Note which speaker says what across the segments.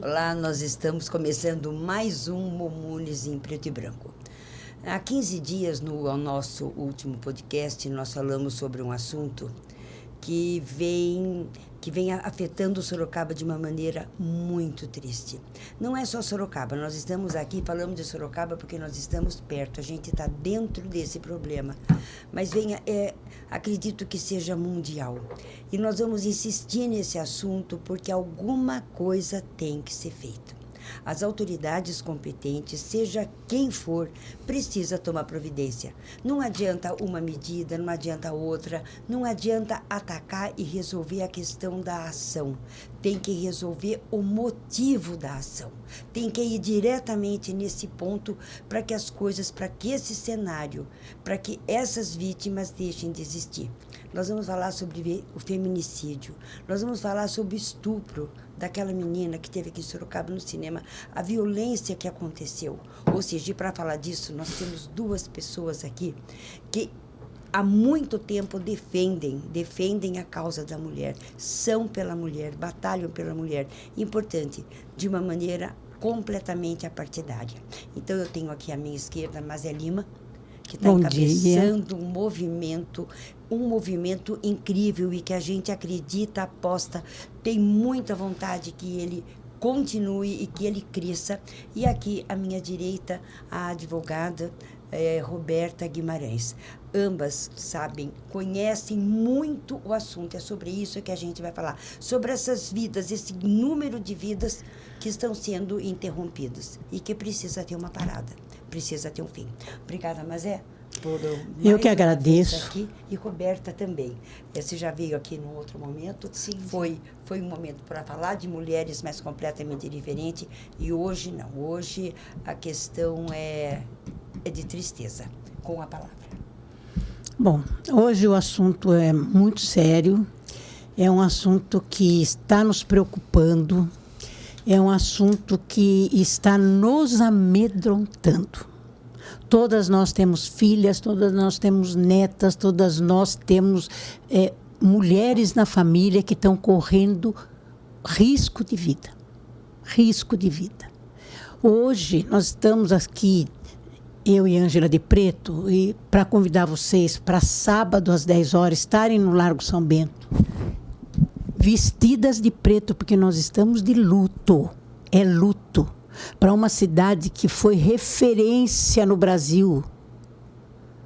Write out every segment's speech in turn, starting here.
Speaker 1: Olá, nós estamos começando mais um Momunes em Preto e Branco. Há 15 dias, no nosso último podcast, nós falamos sobre um assunto que vem afetando Sorocaba de uma maneira muito triste. Não é só Sorocaba, nós estamos aqui, falamos de Sorocaba porque nós estamos perto, a gente está dentro desse problema. Mas acredito que seja mundial. E nós vamos insistir nesse assunto porque alguma coisa tem que ser feita. As autoridades competentes, seja quem for, precisa tomar providência. Não adianta uma medida, não adianta outra, não adianta atacar e resolver a questão da ação. Tem que resolver o motivo da ação. Tem que ir diretamente nesse ponto para que as coisas, para que esse cenário, para que essas vítimas deixem de existir. Nós vamos falar sobre o feminicídio, nós vamos falar sobre o estupro daquela menina que teve aqui em Sorocaba no cinema, a violência que aconteceu. Ou seja, para falar disso, nós temos duas pessoas aqui que há muito tempo defendem a causa da mulher, são pela mulher, batalham pela mulher. Importante, de uma maneira completamente apartidária. Então, eu tenho aqui à minha esquerda Mazé Lima, que está encabeçando um movimento incrível e que a gente acredita, aposta, tem muita vontade que ele continue e que ele cresça. E aqui, à minha direita, a advogada Roberta Guimarães. Ambas sabem, conhecem muito o assunto. É sobre isso que a gente vai falar. Sobre essas vidas, esse número de vidas que estão sendo interrompidas e que precisa ter uma parada, precisa ter um fim. Obrigada, Mazé.
Speaker 2: Eu que agradeço.
Speaker 1: Aqui, e Roberta também. Você já veio aqui num outro momento.
Speaker 2: Sim.
Speaker 1: Foi um momento para falar de mulheres, mas completamente diferente. E hoje não. Hoje a questão é de tristeza. Com a palavra.
Speaker 2: Bom, hoje o assunto é muito sério. É um assunto que está nos preocupando. É um assunto que está nos amedrontando. Todas nós temos filhas, todas nós temos netas, todas nós temos mulheres na família que estão correndo risco de vida. Risco de vida. Hoje nós estamos aqui, eu e Ângela de Preto, e para convidar vocês para sábado às 10 horas estarem no Largo São Bento, vestidas de preto, porque nós estamos de luto. É luto. Para uma cidade que foi referência no Brasil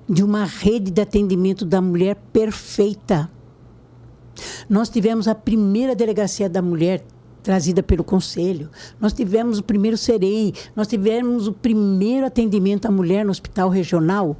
Speaker 2: de uma rede de atendimento da mulher perfeita. Nós tivemos a primeira delegacia da mulher trazida pelo Conselho. Nós tivemos o primeiro SEREM. Nós tivemos o primeiro atendimento à mulher no Hospital Regional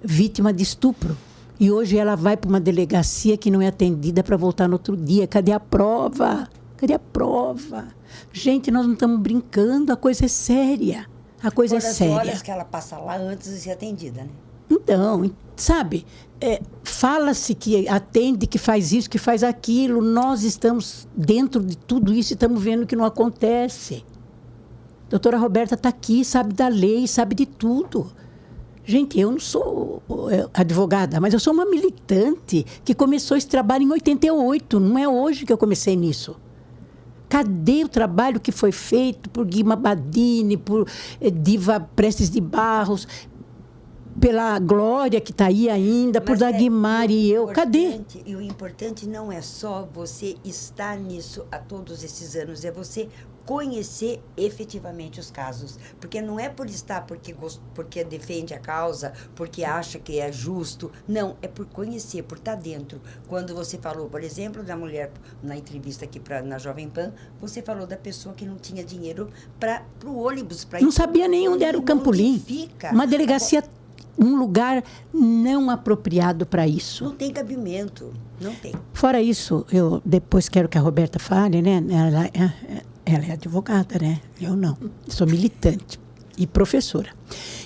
Speaker 2: vítima de estupro. E hoje ela vai para uma delegacia que não é atendida para voltar no outro dia. Cadê a prova? Cadê a prova? Gente, nós não estamos brincando, a coisa é séria. A coisa é séria.
Speaker 1: As horas que ela passa lá antes de ser atendida, né?
Speaker 2: Então, sabe, fala-se que atende, que faz isso, que faz aquilo. Nós estamos dentro de tudo isso e estamos vendo que não acontece. A doutora Roberta está aqui, sabe da lei, sabe de tudo. Gente, eu não sou advogada, mas eu sou uma militante que começou esse trabalho em 88. Não é hoje que eu comecei nisso. Cadê o trabalho que foi feito por Guima Badini, por Diva Prestes de Barros, pela Glória, que está aí ainda, por Dagmar e eu? Cadê?
Speaker 1: E o importante não é só você estar nisso há todos esses anos, é você conhecer efetivamente os casos. Porque não é por estar porque defende a causa, porque acha que é justo. Não, é por conhecer, por estar dentro. Quando você falou, por exemplo, da mulher, na entrevista aqui na Jovem Pan, você falou da pessoa que não tinha dinheiro para o ônibus.
Speaker 2: Não sabia nem onde era o Campolim. Uma delegacia, um lugar não apropriado para isso.
Speaker 1: Não tem cabimento, não tem.
Speaker 2: Fora isso, eu depois quero que a Roberta fale, né? Ela é advogada, né? Eu não. Sou militante e professora.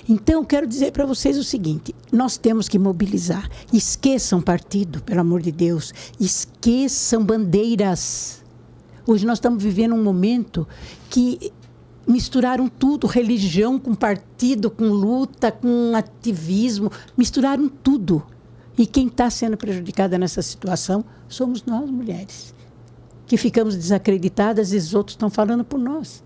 Speaker 2: Então, quero dizer para vocês o seguinte. Nós temos que mobilizar. Esqueçam partido, pelo amor de Deus. Esqueçam bandeiras. Hoje nós estamos vivendo um momento que misturaram tudo. Religião com partido, com luta, com ativismo. Misturaram tudo. E quem está sendo prejudicada nessa situação somos nós, mulheres. que ficamos desacreditadas e os outros estão falando por nós.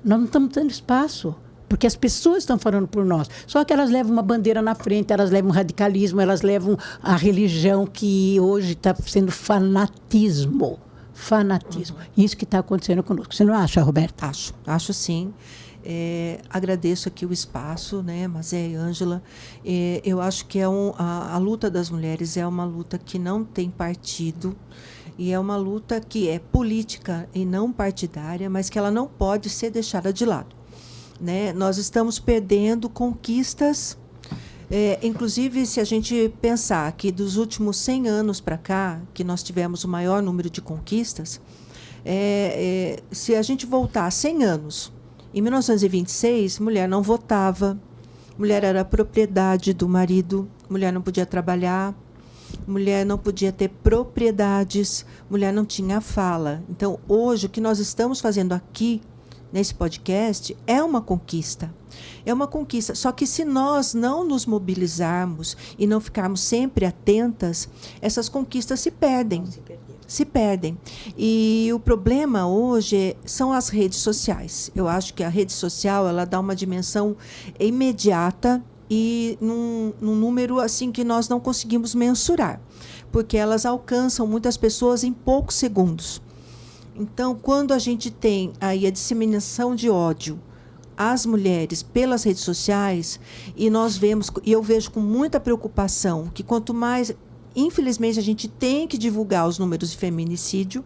Speaker 2: Nós não estamos dando espaço, porque as pessoas estão falando por nós. Só que elas levam uma bandeira na frente, elas levam o radicalismo, elas levam a religião, que hoje está sendo fanatismo. Fanatismo. Isso que está acontecendo conosco. Você não acha, Roberta?
Speaker 3: Acho sim. Agradeço aqui o espaço, né, Mazé e Ângela. Eu acho que a luta das mulheres é uma luta que não tem partido, e é uma luta que é política e não partidária, mas que ela não pode ser deixada de lado, né? Nós estamos perdendo conquistas, inclusive se a gente pensar que dos últimos 100 anos para cá, que nós tivemos o maior número de conquistas, se a gente voltar 100 anos, em 1926, mulher não votava, mulher era propriedade do marido, mulher não podia trabalhar, mulher não podia ter propriedades, mulher não tinha fala. Então, hoje, o que nós estamos fazendo aqui, nesse podcast, é uma conquista. É uma conquista. Só que se nós não nos mobilizarmos e não ficarmos sempre atentas, essas conquistas se perdem. Se perdem. E o problema hoje são as redes sociais. Eu acho que a rede social, ela dá uma dimensão imediata e num número assim que nós não conseguimos mensurar, porque elas alcançam muitas pessoas em poucos segundos. Então, quando a gente tem aí a disseminação de ódio às mulheres pelas redes sociais, e nós vemos, e eu vejo com muita preocupação, que quanto mais, infelizmente, a gente tem que divulgar os números de feminicídio,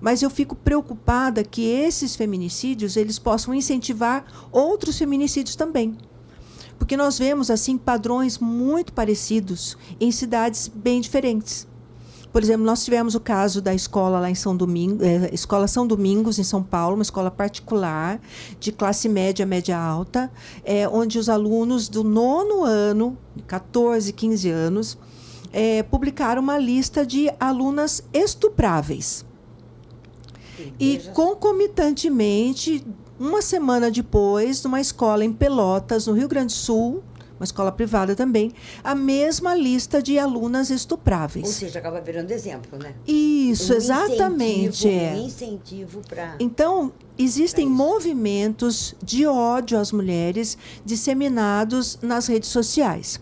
Speaker 3: mas eu fico preocupada que esses feminicídios eles possam incentivar outros feminicídios também. Porque nós vemos assim padrões muito parecidos em cidades bem diferentes. Por exemplo, nós tivemos o caso da escola lá em São Domingos, Escola São Domingos, em São Paulo, uma escola particular, de classe média, média alta, onde os alunos do 9º ano, 14, 15 anos, publicaram uma lista de alunas estupráveis. E, concomitantemente, uma semana depois, numa escola em Pelotas, no Rio Grande do Sul, uma escola privada também, a mesma lista de alunas estupráveis.
Speaker 1: Ou seja, acaba virando exemplo, né?
Speaker 3: Isso, exatamente.
Speaker 1: Um incentivo para...
Speaker 3: Então, existem movimentos de ódio às mulheres disseminados nas redes sociais.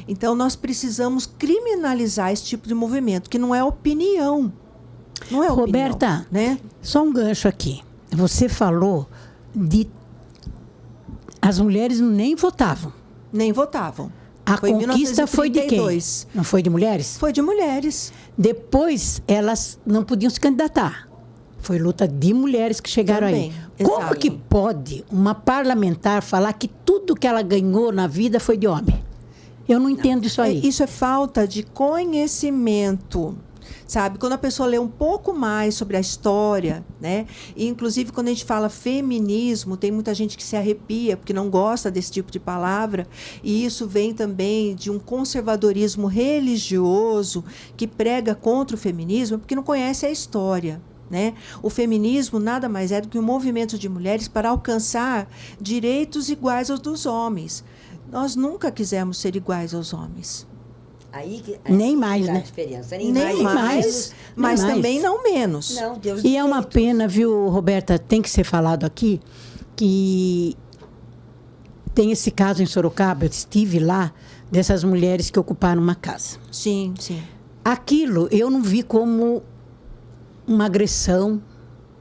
Speaker 3: Então, nós precisamos criminalizar esse tipo de movimento, que não é opinião. Não é opinião,
Speaker 2: Roberta,
Speaker 3: né?
Speaker 2: Só um gancho aqui. Você falou de... As mulheres nem votavam.
Speaker 3: Nem votavam.
Speaker 2: A conquista foi de quem? Não foi de mulheres?
Speaker 3: Foi de mulheres.
Speaker 2: Depois, elas não podiam se candidatar. Foi luta de mulheres que chegaram
Speaker 3: também,
Speaker 2: aí. Como
Speaker 3: exato.
Speaker 2: que pode uma parlamentar falar que tudo que ela ganhou na vida foi de homem? Eu não entendo isso aí.
Speaker 3: Isso é falta de conhecimento. Sabe, quando a pessoa lê um pouco mais sobre a história, né? E, inclusive, quando a gente fala feminismo, tem muita gente que se arrepia porque não gosta desse tipo de palavra, e isso vem também de um conservadorismo religioso que prega contra o feminismo porque não conhece a história, né? O feminismo nada mais é do que um movimento de mulheres para alcançar direitos iguais aos dos homens. Nós nunca quisemos ser iguais aos homens.
Speaker 1: Aí
Speaker 2: nem mais, né?
Speaker 1: Diferença.
Speaker 3: Nem mais, mas
Speaker 2: nem
Speaker 3: também
Speaker 2: mais.
Speaker 3: não menos.
Speaker 1: Não, Deus
Speaker 2: E é uma pena, viu, Roberta, tem que ser falado aqui, que tem esse caso em Sorocaba, eu estive lá, dessas mulheres que ocuparam uma casa.
Speaker 3: Sim, sim.
Speaker 2: Aquilo eu não vi como uma agressão,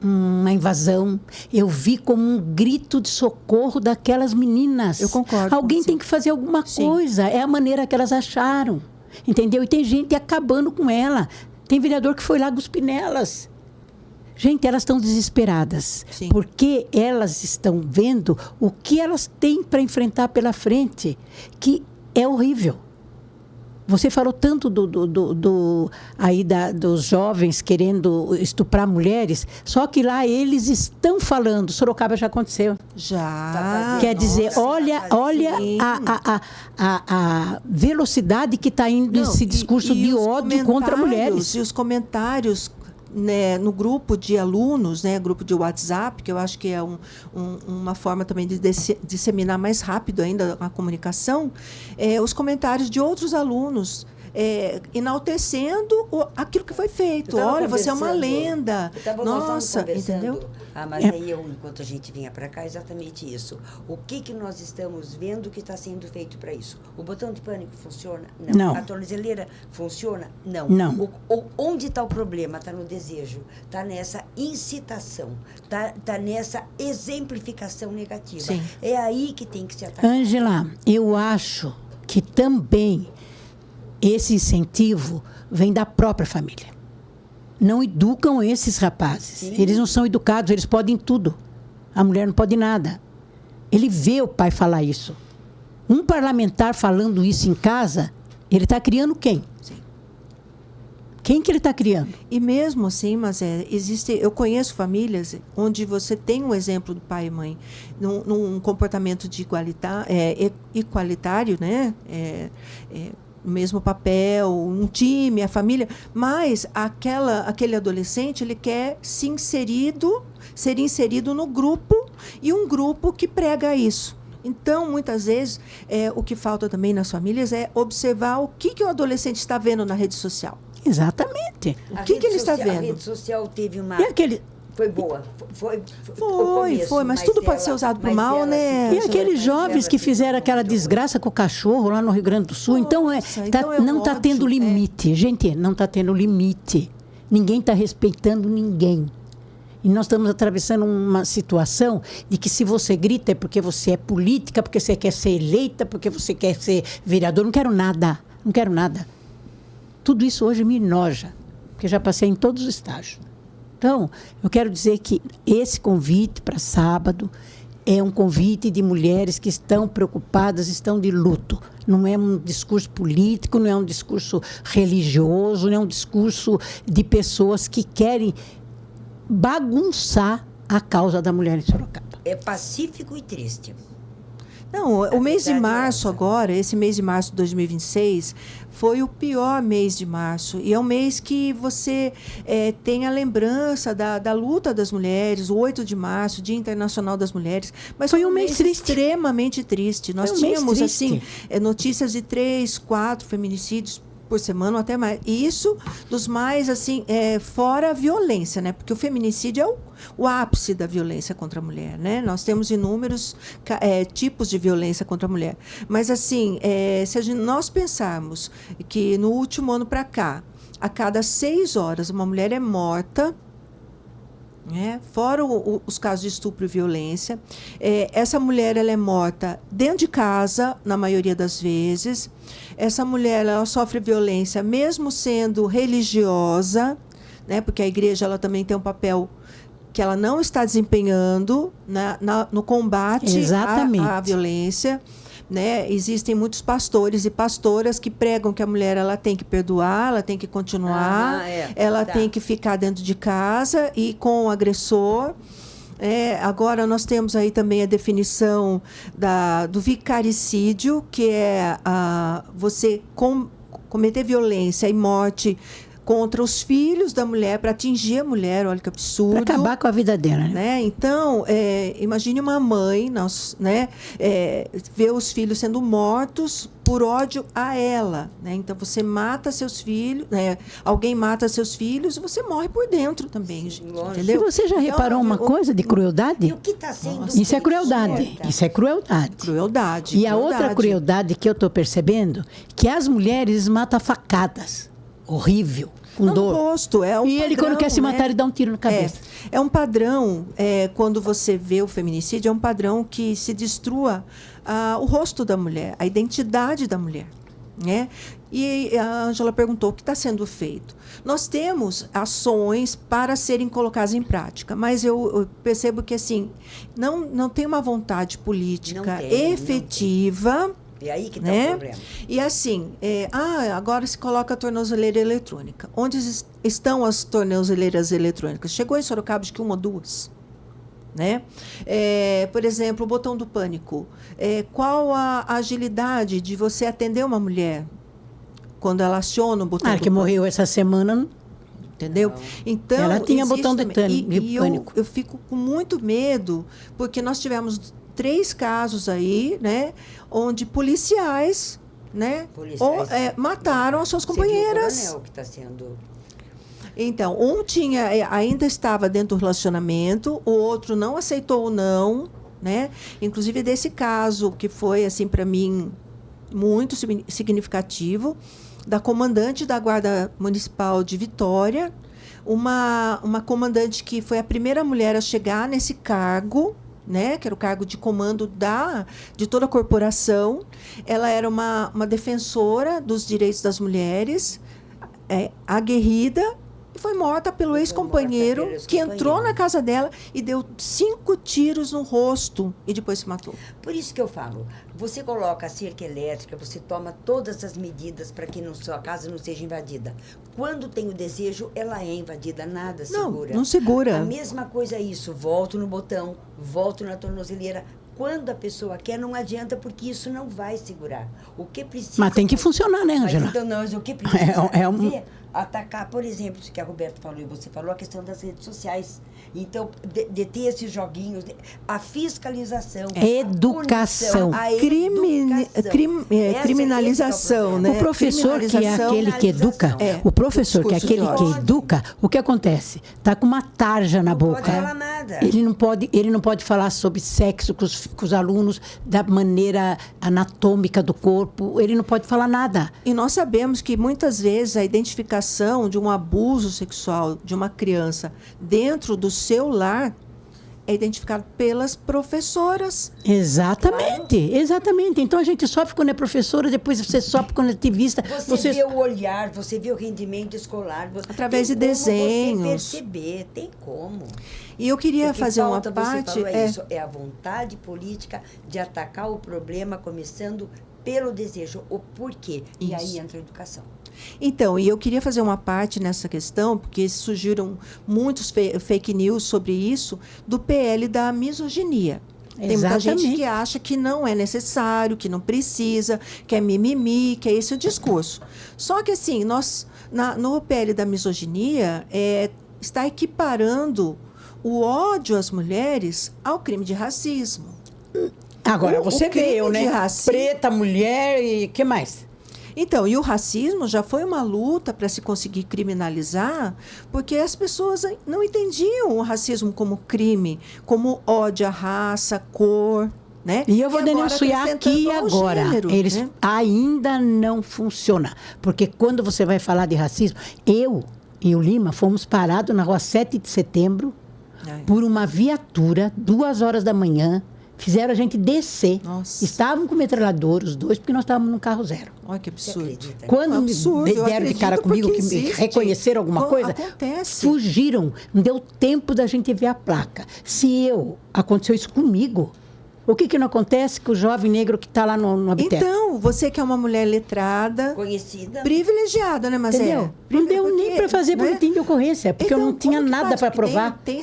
Speaker 2: uma invasão. Eu vi como um grito de socorro daquelas meninas.
Speaker 3: Eu concordo.
Speaker 2: Alguém tem que fazer alguma coisa. É a maneira que elas acharam. Entendeu? E tem gente acabando com ela. Tem vereador que foi lá cuspir nelas. Gente, elas estão desesperadas.
Speaker 3: Sim. Porque
Speaker 2: elas estão vendo o que elas têm para enfrentar pela frente, que é horrível. Você falou tanto dos jovens querendo estuprar mulheres, só que lá eles estão falando. Sorocaba já aconteceu.
Speaker 3: Já.
Speaker 2: Quer dizer, olha a velocidade que está indo esse discurso de ódio contra mulheres.
Speaker 3: E os comentários, né, no grupo de alunos, né, grupo de WhatsApp, que eu acho que é uma forma também de disseminar mais rápido ainda a comunicação, os comentários de outros alunos enaltecendo aquilo que foi feito. Olha, você é uma lenda. Nossa, entendeu?
Speaker 1: Mas aí enquanto a gente vinha para cá, exatamente isso. O que nós estamos vendo que está sendo feito para isso? O botão de pânico funciona?
Speaker 2: Não.
Speaker 1: A tornozeleira funciona? Não.
Speaker 2: Não.
Speaker 1: Onde está o problema? Está no desejo. Está nessa incitação. Está nessa exemplificação negativa.
Speaker 3: Sim.
Speaker 1: É aí que tem que se atacar.
Speaker 2: Ângela, eu acho que também esse incentivo vem da própria família. Não educam esses rapazes. Sim. Eles não são educados, eles podem tudo. A mulher não pode nada. Ele vê o pai falar isso. Um parlamentar falando isso em casa, ele está criando quem?
Speaker 3: Sim.
Speaker 2: Quem que ele está criando?
Speaker 3: E mesmo assim, mas eu conheço famílias onde você tem um exemplo do pai e mãe num comportamento de igualitário, né? O mesmo papel, um time, a família, mas aquele adolescente, ele quer ser inserido no grupo, e um grupo que prega isso. Então, muitas vezes, o que falta também nas famílias é observar o que o adolescente está vendo na rede social.
Speaker 2: Exatamente.
Speaker 3: O que ele está vendo?
Speaker 1: A rede social teve uma...
Speaker 2: E aquele...
Speaker 1: Foi boa. Foi,
Speaker 3: mas tudo pode ser usado para o mal, né?
Speaker 2: E aqueles jovens que fizeram aquela desgraça com o cachorro lá no Rio Grande do Sul. Então, não está tendo limite. Gente, não está tendo limite. Ninguém está respeitando ninguém. E nós estamos atravessando uma situação de que se você grita é porque você é política, porque você quer ser eleita, porque você quer ser vereador. Não quero nada. Não quero nada. Tudo isso hoje me enoja, porque já passei em todos os estágios. Então, eu quero dizer que esse convite para sábado é um convite de mulheres que estão preocupadas, estão de luto. Não é um discurso político, não é um discurso religioso, não é um discurso de pessoas que querem bagunçar a causa da mulher em Sorocaba.
Speaker 1: É pacífico e triste.
Speaker 3: Não, o mês de março agora, esse mês de março de 2026, foi o pior mês de março. E é um mês que você tem a lembrança da luta das mulheres, o 8 de março, Dia Internacional das Mulheres. Mas foi um mês extremamente triste. Nós tínhamos, assim, notícias de 3, 4 feminicídios por semana, ou até mais. E isso dos mais, assim, fora a violência, né? Porque o feminicídio é o ápice da violência contra a mulher, né? Nós temos inúmeros tipos de violência contra a mulher. Mas, assim, se nós pensarmos que no último ano para cá, a cada 6 horas, uma mulher é morta, fora os casos de estupro e violência, essa mulher ela é morta dentro de casa, na maioria das vezes. Essa mulher ela sofre violência mesmo sendo religiosa, né? Porque a igreja ela também tem um papel que ela não está desempenhando no combate à violência. Né? Existem muitos pastores e pastoras que pregam que a mulher ela tem que perdoar, ela tem que continuar, ela tem que ficar dentro de casa e com o agressor. Agora nós temos aí também a definição do vicaricídio, que é você cometer violência e morte contra os filhos da mulher, para atingir a mulher, olha que absurdo.
Speaker 2: Para acabar com a vida dela, né?
Speaker 3: Então, imagine uma mãe, ver os filhos sendo mortos por ódio a ela, né? Então, você mata seus filhos, né? Alguém mata seus filhos e você morre por dentro também, gente, entendeu?
Speaker 2: E você já reparou uma coisa de crueldade?
Speaker 1: E o que está sendo
Speaker 2: Isso é crueldade. Isso é crueldade.
Speaker 3: Crueldade.
Speaker 2: E a outra crueldade que eu estou percebendo, que as mulheres matam a facadas. Horrível, com dor.
Speaker 3: Rosto,
Speaker 2: e padrão, ele, quando quer se matar, ele dá um tiro na cabeça.
Speaker 3: É um padrão, quando você vê o feminicídio, é um padrão que se destrua o rosto da mulher, a identidade da mulher. Né? E a Ângela perguntou o que está sendo feito. Nós temos ações para serem colocadas em prática, mas eu percebo que assim, não tem uma vontade política efetiva.
Speaker 1: E aí que está o problema.
Speaker 3: E assim, agora se coloca a tornozeleira eletrônica. Onde estão as tornozeleiras eletrônicas? Chegou em Sorocaba, acho que 1 ou 2. Né? Por exemplo, o botão do pânico. Qual a agilidade de você atender uma mulher quando ela aciona o botão do
Speaker 2: que morreu essa semana.
Speaker 3: Entendeu? Então,
Speaker 2: ela tinha botão de pânico.
Speaker 3: Eu fico com muito medo, porque nós tivemos 3 casos aí, né, onde policiais né?
Speaker 1: Policiais.
Speaker 3: Ou mataram as suas
Speaker 1: Você viu o
Speaker 3: companheiras.
Speaker 1: coronel que está sendo...
Speaker 3: Então, um ainda estava dentro do relacionamento, o outro não aceitou o não, né? Inclusive desse caso que foi assim para mim muito significativo, da comandante da Guarda Municipal de Vitória, uma comandante que foi a primeira mulher a chegar nesse cargo, né, que era o cargo de comando de toda a corporação. Ela era uma defensora dos direitos das mulheres, aguerrida, e foi morta pelo ex-companheiro que entrou na casa dela e deu 5 tiros no rosto e depois se matou.
Speaker 1: Por isso que eu falo, você coloca a cerca elétrica, você toma todas as medidas para que sua casa não seja invadida. Quando tem o desejo, ela é invadida, nada segura.
Speaker 3: Não segura.
Speaker 1: A mesma coisa é isso, volto no botão, volto na tornozeleira. Quando a pessoa quer, não adianta, porque isso não vai segurar. O que precisa...
Speaker 2: Mas tem que funcionar, né, Ângela?
Speaker 1: Então, não, o que precisa ver, atacar, por exemplo, isso que a Roberta falou e você falou, a questão das redes sociais. Então, deter esses joguinhos, a fiscalização,
Speaker 2: educação,
Speaker 3: criminalização, né?
Speaker 2: O professor que é aquele que educa, o professor que é aquele que educa, o que acontece? Está com uma tarja na boca.
Speaker 1: Não pode falar nada.
Speaker 2: Ele não pode falar sobre sexo com os alunos da maneira anatômica do corpo. Ele não pode falar nada.
Speaker 3: E nós sabemos que muitas vezes a identificação de um abuso sexual de uma criança dentro do seu lar é identificado pelas professoras.
Speaker 2: Exatamente, exatamente. Então a gente sofre quando é professora, depois você sofre quando é ativista.
Speaker 1: Você vê o olhar, você vê o rendimento escolar.
Speaker 3: Através de desenhos.
Speaker 1: Você perceber, tem como.
Speaker 3: E eu queria fazer uma parte...
Speaker 1: Você falou isso, é a vontade política de atacar o problema, começando pelo desejo, o porquê. Isso. E aí entra a educação.
Speaker 3: Então, e eu queria fazer uma parte nessa questão, porque surgiram muitos fake news sobre isso, do PL da misoginia. Tem muita gente que acha que não é necessário, que não precisa, que é mimimi, que é esse o discurso. Só que, assim, no PL da misoginia, está equiparando o ódio às mulheres ao crime de racismo.
Speaker 2: Agora, você vê eu, né? Preta, mulher e o que mais?
Speaker 3: Então, e o racismo já foi uma luta para se conseguir criminalizar, porque as pessoas não entendiam o racismo como crime, como ódio à raça, cor, né?
Speaker 2: E eu vou denunciar aqui agora. Eles ainda não funcionam. Porque quando você vai falar de racismo, eu e o Lima fomos parados na rua 7 de setembro por uma viatura, 2 horas da manhã. Fizeram a gente descer.
Speaker 3: Nossa.
Speaker 2: Estavam com metralhador, os dois, porque nós estávamos no carro zero.
Speaker 3: Olha que absurdo.
Speaker 2: Quando me deram de cara comigo, que me reconheceram alguma coisa, fugiram. Não deu tempo da gente ver a placa. Aconteceu isso comigo, o que não acontece com o jovem negro que está lá no habitat?
Speaker 3: Então, você que é uma mulher letrada,
Speaker 1: conhecida,
Speaker 3: privilegiada, né, Marcelo?
Speaker 2: Entendeu? Não deu nem para fazer boletim de ocorrência, porque então, eu não tinha nada para provar.
Speaker 3: Tem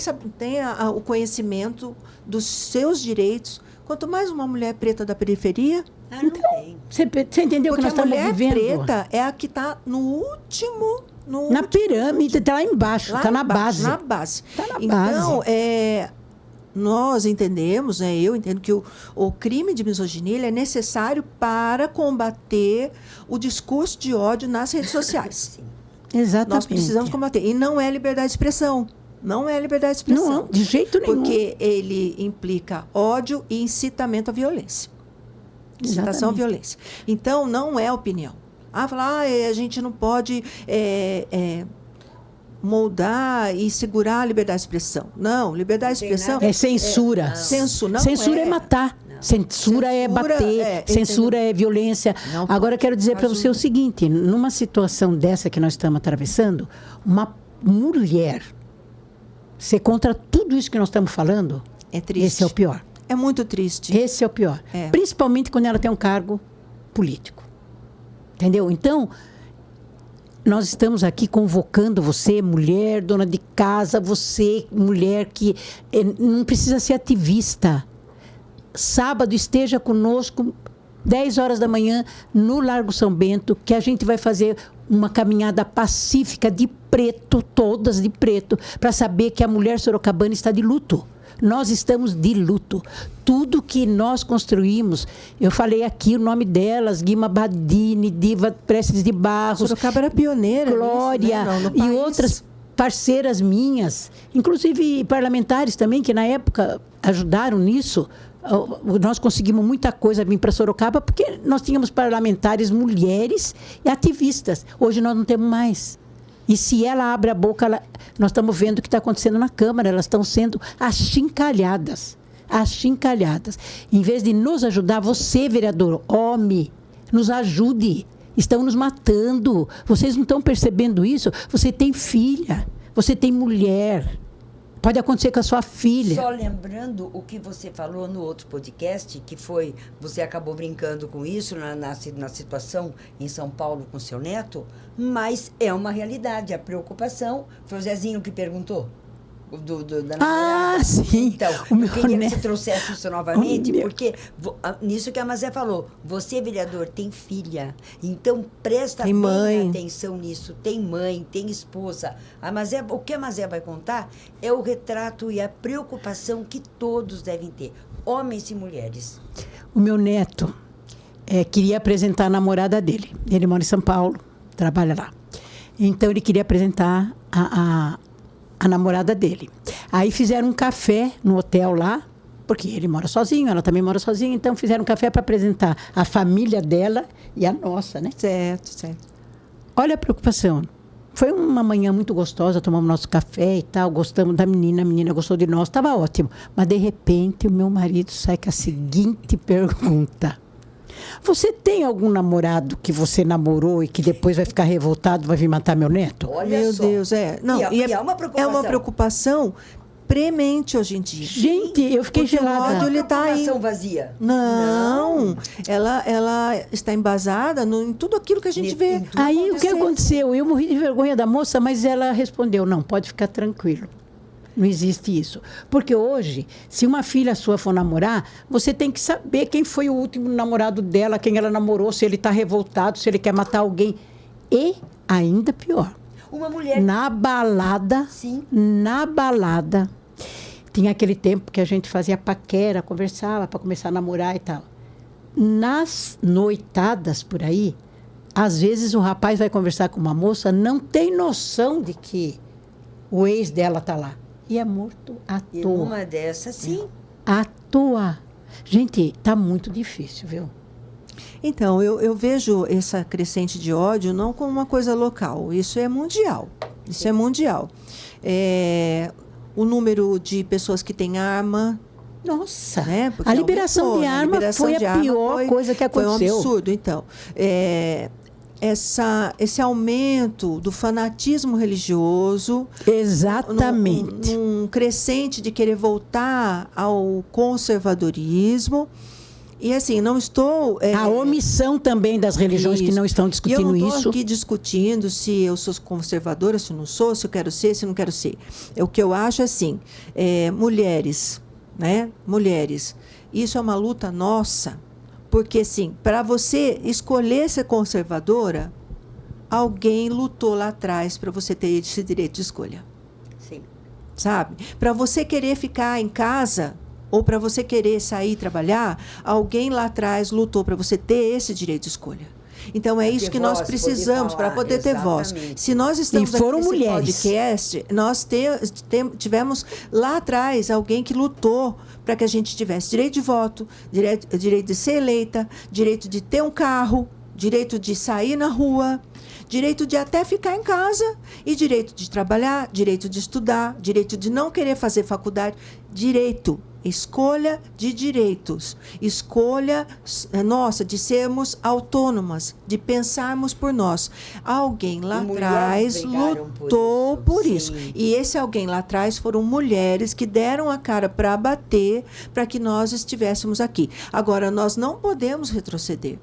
Speaker 3: o conhecimento dos seus direitos. Quanto mais uma mulher preta da periferia...
Speaker 2: Então, você entendeu o que nós estamos vivendo?
Speaker 3: Porque a mulher preta é a que está no último...
Speaker 2: Na pirâmide, está lá embaixo, está na base.
Speaker 3: Na base.
Speaker 2: Está na
Speaker 3: então,
Speaker 2: base.
Speaker 3: Nós entendemos, eu entendo que o crime de misoginia ele é necessário para combater o discurso de ódio nas redes sociais.
Speaker 1: Sim.
Speaker 2: Exatamente.
Speaker 3: Nós precisamos combater. E não é liberdade de expressão. Não é liberdade de expressão.
Speaker 2: Não, de jeito nenhum.
Speaker 3: Porque ele implica ódio e incitamento à violência. Incitação à violência. Então, não é opinião. Falar, a gente não pode... moldar e segurar a liberdade de expressão. Não, liberdade de expressão...
Speaker 2: É censura. Censura é matar. Censura é bater. Censura é violência. Não, agora, eu quero dizer para você o seguinte. Numa situação dessa que nós estamos atravessando, uma mulher ser contra tudo isso que nós estamos falando,
Speaker 3: é triste.
Speaker 2: Esse é o pior.
Speaker 3: É muito triste.
Speaker 2: Esse é o pior. Principalmente quando ela tem um cargo político. Entendeu? Então... Nós estamos aqui convocando você, mulher, dona de casa, você, mulher que não precisa ser ativista. Sábado esteja conosco, 10 horas da manhã, no Largo São Bento, que a gente vai fazer uma caminhada pacífica de preto, todas de preto, para saber que a mulher sorocabana está de luto. Nós estamos de luto. Tudo que nós construímos, eu falei aqui o nome delas, Guima Badini, Diva Prestes de Barros,
Speaker 3: Sorocaba era pioneira
Speaker 2: Glória,
Speaker 3: nisso, né? No
Speaker 2: e
Speaker 3: país.
Speaker 2: outras parceiras minhas, inclusive parlamentares também, que na época ajudaram nisso. Nós conseguimos muita coisa vir para Sorocaba porque nós tínhamos parlamentares mulheres e ativistas. Hoje nós não temos mais. E se ela abre a boca, nós estamos vendo o que está acontecendo na Câmara. Elas estão sendo achincalhadas. Achincalhadas. Em vez de nos ajudar, você, vereador, homem, nos ajude. Estão nos matando. Vocês não estão percebendo isso? Você tem filha, você tem mulher. Pode acontecer com a sua filha.
Speaker 1: Só lembrando o que você falou no outro podcast, que foi, você acabou brincando com isso na situação em São Paulo com seu neto, mas é uma realidade, a preocupação. Foi o Zezinho que perguntou? Da namorada.
Speaker 2: Sim.
Speaker 1: Então,
Speaker 2: O meu
Speaker 1: eu queria que
Speaker 2: neto.
Speaker 1: você trouxesse isso novamente, porque nisso que a Mazé falou, você, vereador, tem filha, então presta
Speaker 3: Tem
Speaker 1: bem
Speaker 3: mãe.
Speaker 1: atenção nisso, tem mãe, tem esposa. O que a Mazé vai contar é o retrato e a preocupação que todos devem ter, homens e mulheres.
Speaker 2: O meu neto queria apresentar a namorada dele. Ele mora em São Paulo, trabalha lá. Então, ele queria apresentar a namorada dele. Aí fizeram um café no hotel lá, porque ele mora sozinho, ela também mora sozinha, então fizeram um café para apresentar a família dela e a nossa, né?
Speaker 3: Certo.
Speaker 2: Olha a preocupação. Foi uma manhã muito gostosa, tomamos nosso café e tal, gostamos da menina, a menina gostou de nós, estava ótimo. Mas, de repente, o meu marido sai com a seguinte pergunta. Você tem algum namorado que você namorou e que depois vai ficar revoltado, vai vir matar meu neto?
Speaker 1: Olha
Speaker 3: Meu
Speaker 1: só.
Speaker 3: Deus, Não,
Speaker 1: E é uma preocupação.
Speaker 3: É uma preocupação premente hoje em dia.
Speaker 2: Gente, eu fiquei
Speaker 3: Porque o
Speaker 2: gelada.
Speaker 3: ódio, ele tá aí.
Speaker 1: Preocupação vazia.
Speaker 3: Não, ela está embasada em tudo aquilo que a gente vê.
Speaker 1: Em tudo
Speaker 2: Aí, o que aconteceu? Eu morri de vergonha da moça, mas ela respondeu, não, pode ficar tranquilo. Não existe isso. Porque hoje, se uma filha sua for namorar, você tem que saber quem foi o último namorado dela, quem ela namorou, se ele está revoltado, se ele quer matar alguém. E, ainda pior,
Speaker 1: Uma mulher...
Speaker 2: na balada,
Speaker 1: Sim.
Speaker 2: tinha aquele tempo que a gente fazia paquera, conversava para começar a namorar e tal. Nas noitadas por aí, às vezes o rapaz vai conversar com uma moça, não tem noção de que o ex dela está lá. E é morto à
Speaker 1: E
Speaker 2: toa.
Speaker 1: numa dessas, sim.
Speaker 2: À toa. Gente, tá muito difícil, viu?
Speaker 3: Então, eu vejo essa crescente de ódio não como uma coisa local. Isso é mundial. Isso é mundial. O número de pessoas que têm arma...
Speaker 2: Nossa,
Speaker 3: Né? Porque
Speaker 2: a liberação
Speaker 3: aumentou,
Speaker 2: de
Speaker 3: né?
Speaker 2: arma
Speaker 3: liberação
Speaker 2: foi
Speaker 3: de
Speaker 2: a
Speaker 3: arma
Speaker 2: pior coisa que aconteceu.
Speaker 3: Foi um absurdo, então. Esse aumento do fanatismo religioso,
Speaker 2: Exatamente.
Speaker 3: num crescente de querer voltar ao conservadorismo. E assim, não estou...
Speaker 2: A omissão também das religiões que
Speaker 3: Isso.
Speaker 2: não estão
Speaker 3: E eu
Speaker 2: discutindo
Speaker 3: não
Speaker 2: isso.
Speaker 3: estou aqui discutindo se eu sou conservadora, se eu não sou, se eu quero ser, se eu não quero ser. O que eu acho é assim, mulheres, né? Mulheres, isso é uma luta nossa, porque assim, para você escolher ser conservadora, alguém lutou lá atrás para você ter esse direito de escolha.
Speaker 1: Sim.
Speaker 3: Sabe? Para você querer ficar em casa ou para você querer sair e trabalhar, alguém lá atrás lutou para você ter esse direito de escolha. Então, é isso que nós
Speaker 1: voz,
Speaker 3: precisamos
Speaker 1: poder
Speaker 3: para
Speaker 1: falar,
Speaker 3: poder ter voz.
Speaker 1: exatamente.
Speaker 3: Se nós estamos
Speaker 2: E foram
Speaker 3: aqui nesse
Speaker 2: mulheres.
Speaker 3: podcast, nós tivemos lá atrás alguém que lutou para que a gente tivesse direito de voto, direito de ser eleita, direito de ter um carro, direito de sair na rua, direito de até ficar em casa, e direito de trabalhar, direito de estudar, direito de não querer fazer faculdade, direito, escolha de direitos, escolha nossa de sermos autônomas, de pensarmos por nós. Alguém lá
Speaker 1: E mulheres
Speaker 3: atrás
Speaker 1: brigaram
Speaker 3: lutou por isso.
Speaker 1: sim.
Speaker 3: E esse alguém lá atrás foram mulheres que deram a cara para bater para que nós estivéssemos aqui. Agora, nós não podemos retroceder.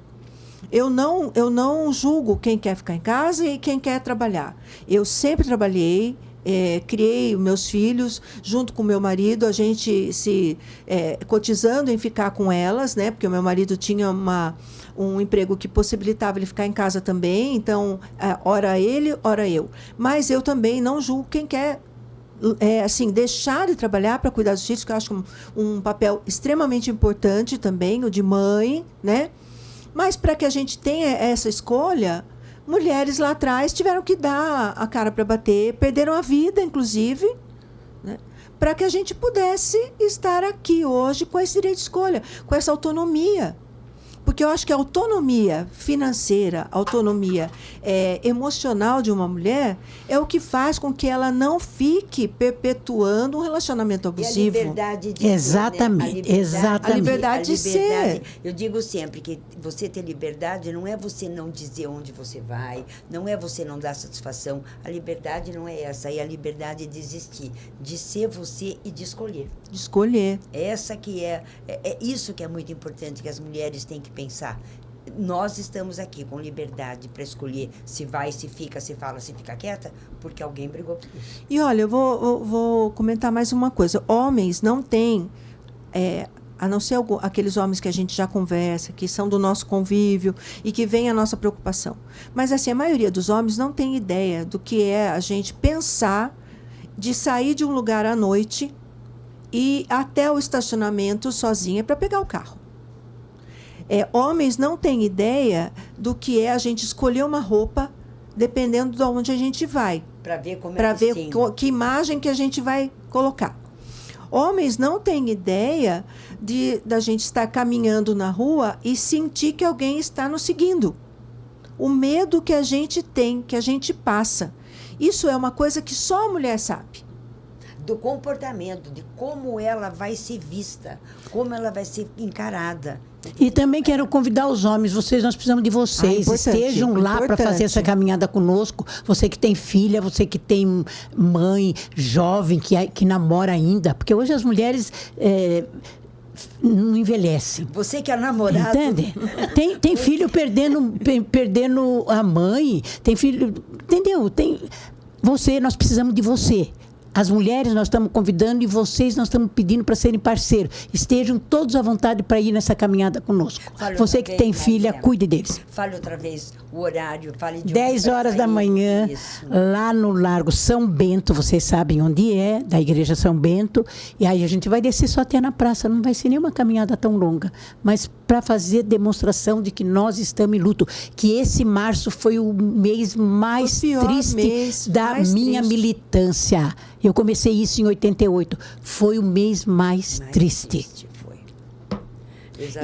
Speaker 3: Eu não julgo quem quer ficar em casa e quem quer trabalhar. Eu sempre trabalhei, criei meus filhos, junto com meu marido, a gente cotizando em ficar com elas, né? Porque o meu marido tinha um emprego que possibilitava ele ficar em casa também, então, ora ele, ora eu. Mas eu também não julgo quem quer assim, deixar de trabalhar para cuidar dos filhos, que eu acho um papel extremamente importante também, o de mãe, né? Mas para que a gente tenha essa escolha, mulheres lá atrás tiveram que dar a cara para bater, perderam a vida, inclusive, né? Para que a gente pudesse estar aqui hoje com esse direito de escolha, com essa autonomia. Porque eu acho que a autonomia financeira, a autonomia emocional de uma mulher é o que faz com que ela não fique perpetuando um relacionamento abusivo.
Speaker 1: E a liberdade de
Speaker 2: Exatamente,
Speaker 1: ser, né?
Speaker 2: exatamente.
Speaker 3: A liberdade de ser.
Speaker 1: Eu digo sempre que você ter liberdade não é você não dizer onde você vai, não é você não dar satisfação. A liberdade não é essa, é a liberdade de existir, de ser você e de escolher.
Speaker 3: De escolher.
Speaker 1: Essa que é isso que é muito importante, que as mulheres têm que pensar. Nós estamos aqui com liberdade para escolher se vai, se fica, se fala, se fica quieta, porque alguém brigou por isso.
Speaker 3: E olha, eu vou comentar mais uma coisa. Homens não têm, a não ser aqueles homens que a gente já conversa, que são do nosso convívio e que vem a nossa preocupação. Mas assim, a maioria dos homens não tem ideia do que é a gente pensar de sair de um lugar à noite e ir até o estacionamento sozinha para pegar o carro. Homens não têm ideia do que é a gente escolher uma roupa dependendo de onde a gente vai.
Speaker 1: Para ver como
Speaker 3: para ver que imagem que a gente vai colocar. Homens não têm ideia da gente estar caminhando na rua e sentir que alguém está nos seguindo. O medo que a gente tem, que a gente passa. Isso é uma coisa que só a mulher sabe.
Speaker 1: Do comportamento, de como ela vai ser vista, como ela vai ser encarada.
Speaker 2: E também quero convidar os homens, nós precisamos de vocês, estejam lá para fazer essa caminhada conosco, você que tem filha, você que tem mãe jovem, que namora ainda, porque hoje as mulheres não envelhecem.
Speaker 1: Você que é namorado.
Speaker 2: Entende? Tem filho perdendo a mãe, tem filho, entendeu? Nós precisamos de você. As mulheres nós estamos convidando e vocês nós estamos pedindo para serem parceiros. Estejam todos à vontade para ir nessa caminhada conosco. Você que tem filha, cuide deles.
Speaker 1: Fale outra vez o horário. Fale de
Speaker 2: 10 horas da manhã, lá no Largo São Bento, vocês sabem onde é, da Igreja São Bento. E aí a gente vai descer só até na praça, não vai ser nenhuma caminhada tão longa. Mas para fazer demonstração de que nós estamos em luto. Que esse março foi o mês mais triste da minha militância. Eu comecei isso em 88. Foi o mês mais triste.
Speaker 1: Foi.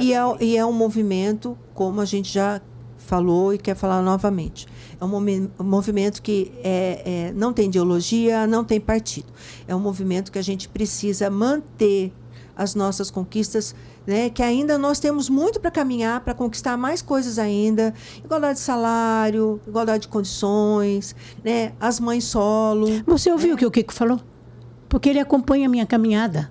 Speaker 3: E é um movimento, como a gente já falou e quer falar novamente. É um movimento que não tem ideologia, não tem partido. É um movimento que a gente precisa manter as nossas conquistas, né, que ainda nós temos muito para caminhar, para conquistar mais coisas ainda. Igualdade de salário, igualdade de condições, né, as mães solo.
Speaker 2: Você ouviu o que o Kiko falou? Porque ele acompanha a minha caminhada.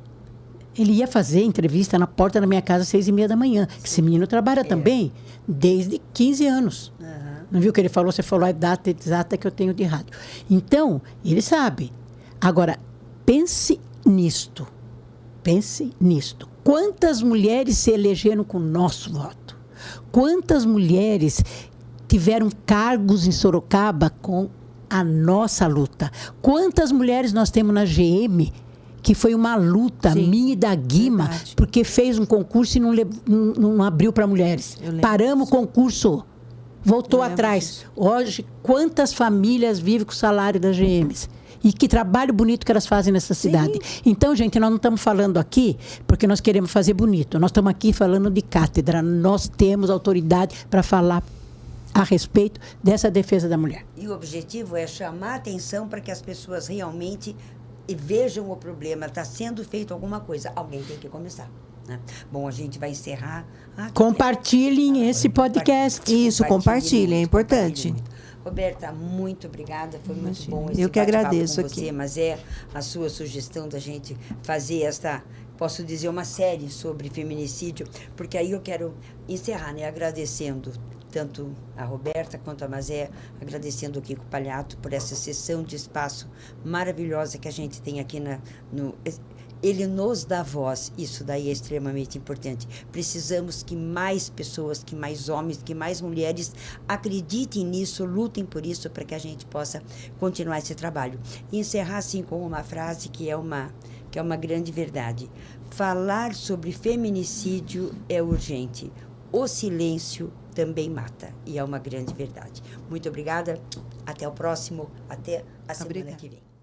Speaker 2: Ele ia fazer entrevista na porta da minha casa às 6h30 da manhã. Esse menino trabalha também desde 15 anos. Não viu o que ele falou? Você falou a data exata que eu tenho de rádio. Então, ele sabe. Agora, pense nisto. Pense nisto. Quantas mulheres se elegeram com o nosso voto? Quantas mulheres tiveram cargos em Sorocaba com a nossa luta? Quantas mulheres nós temos na GM, que foi uma luta minha e da Guima, porque fez um concurso e não abriu para mulheres. Paramos o concurso, voltou atrás. Hoje, quantas famílias vivem com o salário das GMs? E que trabalho bonito que elas fazem nessa cidade. Então, gente, nós não estamos falando aqui porque nós queremos fazer bonito. Nós estamos aqui falando de cátedra. Nós temos autoridade para falar a respeito dessa defesa da mulher.
Speaker 1: E o objetivo é chamar a atenção para que as pessoas realmente vejam o problema. Está sendo feito alguma coisa. Alguém tem que começar. Né? Bom, a gente vai encerrar.
Speaker 2: Compartilhem esse podcast.
Speaker 3: Isso, compartilhem, é importante.
Speaker 1: Roberta, muito obrigada, foi muito bom esse
Speaker 3: Eu que agradeço
Speaker 1: com você, mas a sua sugestão da gente fazer posso dizer, uma série sobre feminicídio, porque aí eu quero encerrar, né, agradecendo tanto a Roberta quanto a Mazé, agradecendo o Kiko Palhato por essa sessão de espaço maravilhosa que a gente tem aqui ele nos dá voz. Isso daí é extremamente importante. Precisamos que mais pessoas, que mais homens, que mais mulheres acreditem nisso, lutem por isso, para que a gente possa continuar esse trabalho. E encerrar assim com uma frase que é uma grande verdade. Falar sobre feminicídio é urgente. O silêncio também mata. E é uma grande verdade. Muito obrigada. Até o próximo. Até a semana que vem.